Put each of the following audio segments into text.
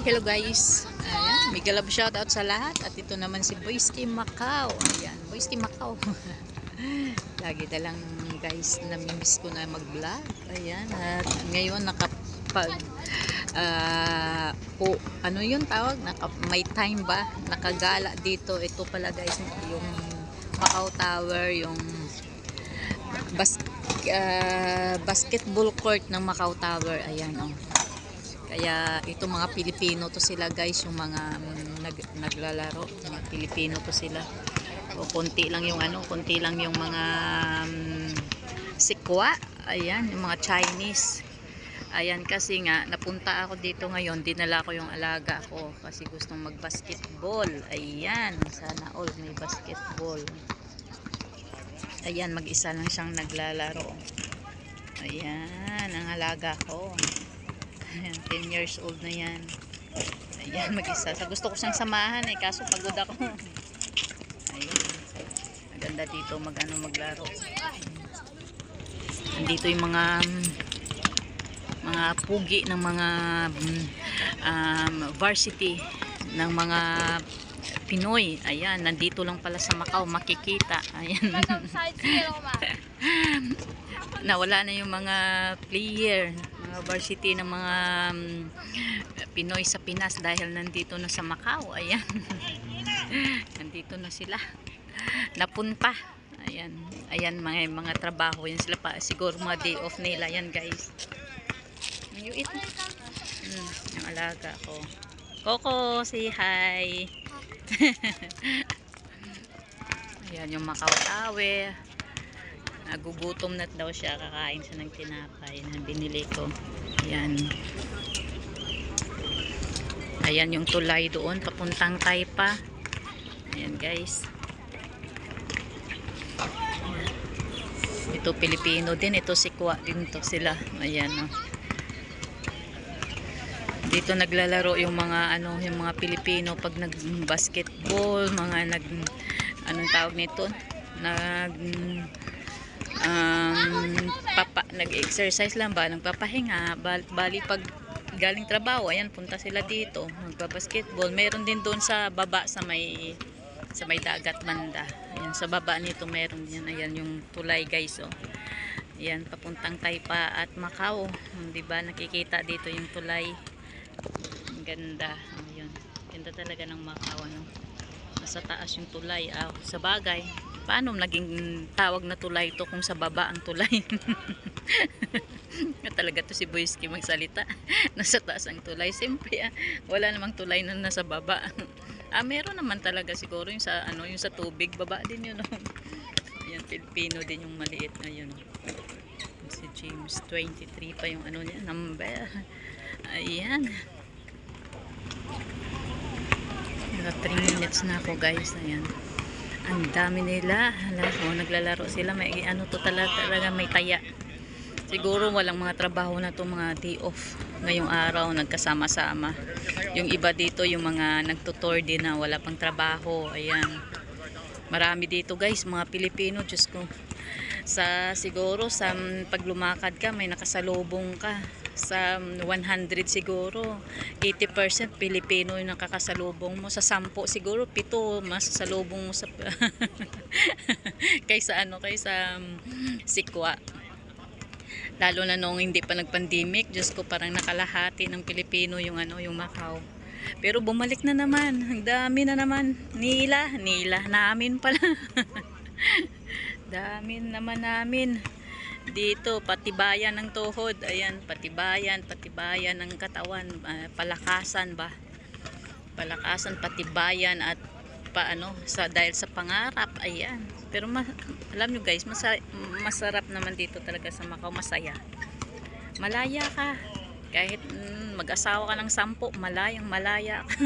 Hello guys, ayan, mega love shoutout sa lahat. At ito naman si Boyski Macau. Ayan, Boyski Macau. Lagi na lang guys, namimiss ko na mag-vlog. Ayan, at ngayon nakapag ano yun tawag? May time ba? Nakagala dito. Ito pala guys, yung Macau Tower, yung basketball court ng Macau Tower. Ayan, oh. Kaya itong mga Pilipino to sila guys, yung mga naglalaro, mga Pilipino to sila. O konti lang yung konti lang yung mga sikwa. Ayan, yung mga Chinese. Ayan, kasi nga napunta ako dito ngayon, dinala ko yung alaga ko kasi gustong mag-basketball. Ayan, sana all may basketball. Ayan, mag-isa lang siyang naglalaro. Ayan, ang alaga ko. Ayan, 10 years old na yan. Ayan, mag-isa. Gusto ko siyang samahan kaso pagod ako. Ayan. Maganda dito maglaro. Andito yung mga pugi ng mga varsity ng mga Pinoy. Ayan, nandito lang pala sa Macau makikita. Ayan. Nawala na yung mga player, mga varsity ng mga Pinoy sa Pinas dahil nandito na sa Macau. Ayan. Nandito na sila. Napunta. Ayan. Ayan, mga trabaho. Yan sila pa. Siguro mga day off nila. Ayan guys. You eat. Yung alaga ko. Coco, say hi. Ayan yung Macau Tower. Nagugutom na daw siya, kakain siya ng tinapay na binili ko. Ayan. Ayan yung tulay doon papuntang Taipa. Ayan guys. Ito Pilipino din, ito sikwa din to sila. Ayan oh. Dito naglalaro yung mga yung mga Pilipino pag nag-basketball, mga anong tawag nito? Nag-exercise lang ba, nagpapahinga, bali pag galing trabaho, ayan, punta sila dito, magbabasketball. Meron din doon sa baba sa may dagat banda. Ayan, sa baba nito meron yan. Ayan yung tulay guys, oh. Ayan, papuntang Taipa at Macau. Di ba nakikita dito yung tulay. Ang ganda. Ayun. Ganda talaga ng Macau, nasa taas yung tulay. Sa bagay, paano naging tawag na tulay ito kung sa baba ang tulay? Talaga to si Boyski magsalita. Nasa taas ang tulay. Siyempre, wala namang tulay na nasa baba. Meron naman talaga siguro yung sa yung sa tubig, baba din yun. Ayan, Pilipino din yung maliit na yun. Si James 23 pa yung niya, number. Ayan. 3 minutes na ako guys. Ayan. Ang dami nila. Naglalaro sila. May to talaga may taya. Siguro walang mga trabaho na to, mga day off ngayong araw, nagkasama-sama. Yung iba dito, yung mga nagtutor din na wala pang trabaho. Ayan. Marami dito guys, mga Pilipino. Diyos ko. Siguro sa pag lumakad ka, may nakasalubong ka. Sa 100 siguro 80% Pilipino yung nakakasalubong mo. Sa 10 siguro 7 masasalubong mo sa kaysa sikwa. Lalo na nung hindi pa nag-pandemic, Diyos ko, parang nakalahati ng Pilipino yung yung Macau. Pero bumalik na naman, ang dami na naman. Nila namin pala. Dami naman namin dito, patibayan ng tuhod. Ayan, patibayan ng katawan, palakasan ba, patibayan at dahil sa pangarap. Ayan, pero alam nyo guys, masarap naman dito talaga sa Macau. Malaya ka kahit mag-asawa ka ng 10, malaya ka.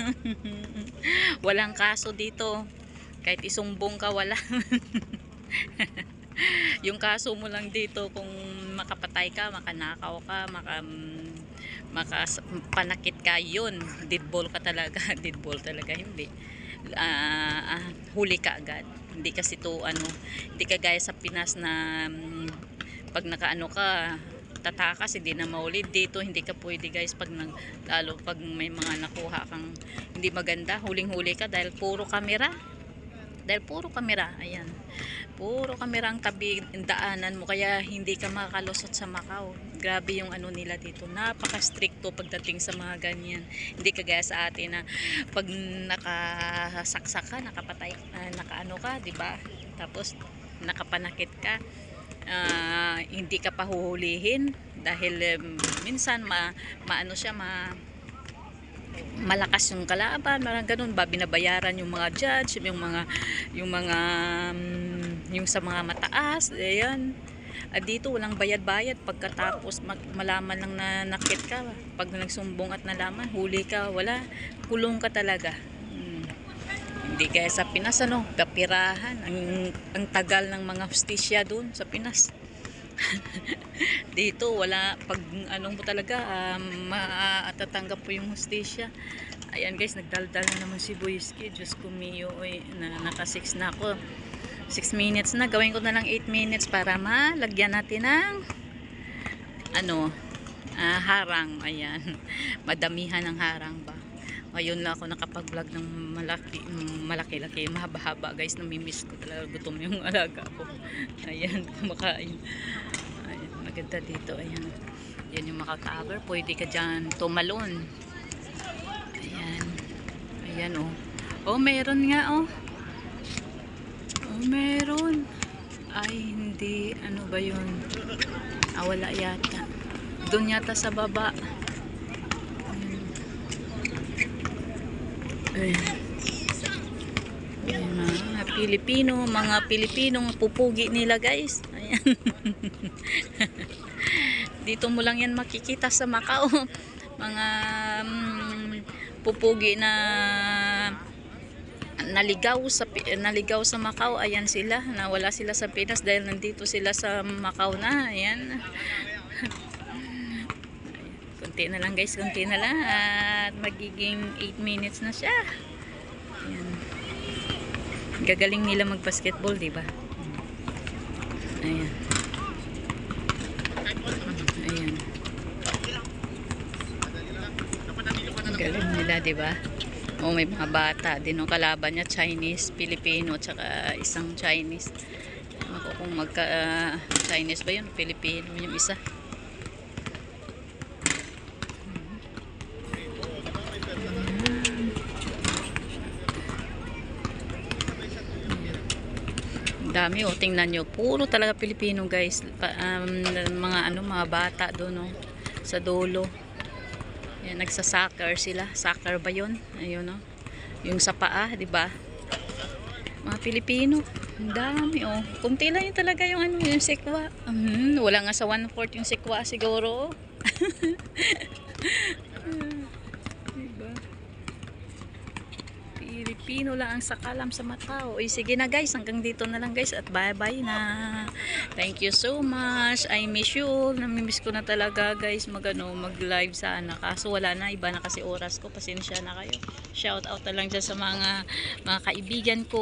Walang kaso dito, kahit isumbong ka, wala. Yung kaso mo lang dito kung makapatay ka, makanakaw ka, makapanakit ka, yun, deadball ka talaga. Deadball talaga, hindi. Huli ka agad. Hindi kasi to hindi ka gaya sa Pinas na pag nakaano ka, tatakas, hindi na maulid dito. Hindi ka pwede guys pag lalo pag may mga nakuha kang hindi maganda, huling-huli ka dahil puro kamera. Ayan, puro kamera ang tabi daanan mo, kaya hindi ka makakalusot sa Macau. Grabe yung ano nila dito, napaka-stricto pagdating sa mga ganyan. Hindi kagaya sa atin na pag nakasaksak ka, nakapatay, nakaano ka, di ba? Tapos nakapanakit ka, hindi ka pa huhulihin dahil minsan maano siya, malakas yung kalaban, parang ganun ba, binabayaran yung mga judge, yung sa mga mataas, ayan. At dito walang bayad-bayad, pagkatapos malaman lang na nakit ka, pag nagsumbong at nalaman, huli ka, wala, kulong ka talaga. Hindi kaya sa Pinas, ano, kapirahan, ang tagal ng mga hustisya doon sa Pinas. Dito wala, pag anong mo talaga matatanggap po yung hustisya. Ayan guys, nagdaldal na naman si Boyski. Diyos ko mio, naka 6 na ako, 6 minutes na, gawin ko na lang 8 minutes para malagyan natin ng ano, harang. Ayan, madamihan ng harang ba. Ngayon lang ako nakapag-vlog ng malaki-laki, mahaba-haba guys. Namimiss ko talaga, gutom yung alaga ko. Ayan, kumakain. Ayan, maganda dito. Ayan, yan yung Macau Tower. Pwede ka dyan tumalon. Ayan, ayan oh. Oh, meron nga oh. Oh, meron. Ay, hindi, ano ba yun? Wala yata. Doon yata sa baba. Ayan. Ayan, mga Pilipinong pupugi nila guys. Ayan. Dito mo lang yan makikita sa Macau. Mga pupugi na naligaw sa Macau. Ayan sila, nawala sila sa Pinas dahil nandito sila sa Macau na. Ayan. Kunti na lang guys, kunti na lang at magiging 8 minutes na siya. Ayan. Gagaling nila mag-basketball, di ba? Ayan. Ayan. Galing nila, di ba? Oh, may mga bata din, no, kalaban niya, Chinese, Filipino, tsaka isang Chinese. Ako kung magka Chinese ba yun, Filipino yung isa. Dami oh, tingnan nyo, puro talaga Pilipino guys. Mga bata doon oh, sa dulo. Yan, nagsa-soccer sila. Soccer ba yun? Ayun oh, yung sa paa, di ba? Mga Pilipino, ang dami oh. Kunti lang yun talaga yung ano, yung sikwa. Wala nga sa 1/4 yung sikwa siguro. Diba? Pilipino lang ang sakalam sa Macau. Sige na guys, hanggang dito na lang guys at bye bye na. Thank you so much. I miss you. Namimiss ko na talaga guys mag live sana. Kaso wala na, iba na kasi oras ko. Pasensya na kayo. Shout out na lang dyan sa mga kaibigan ko.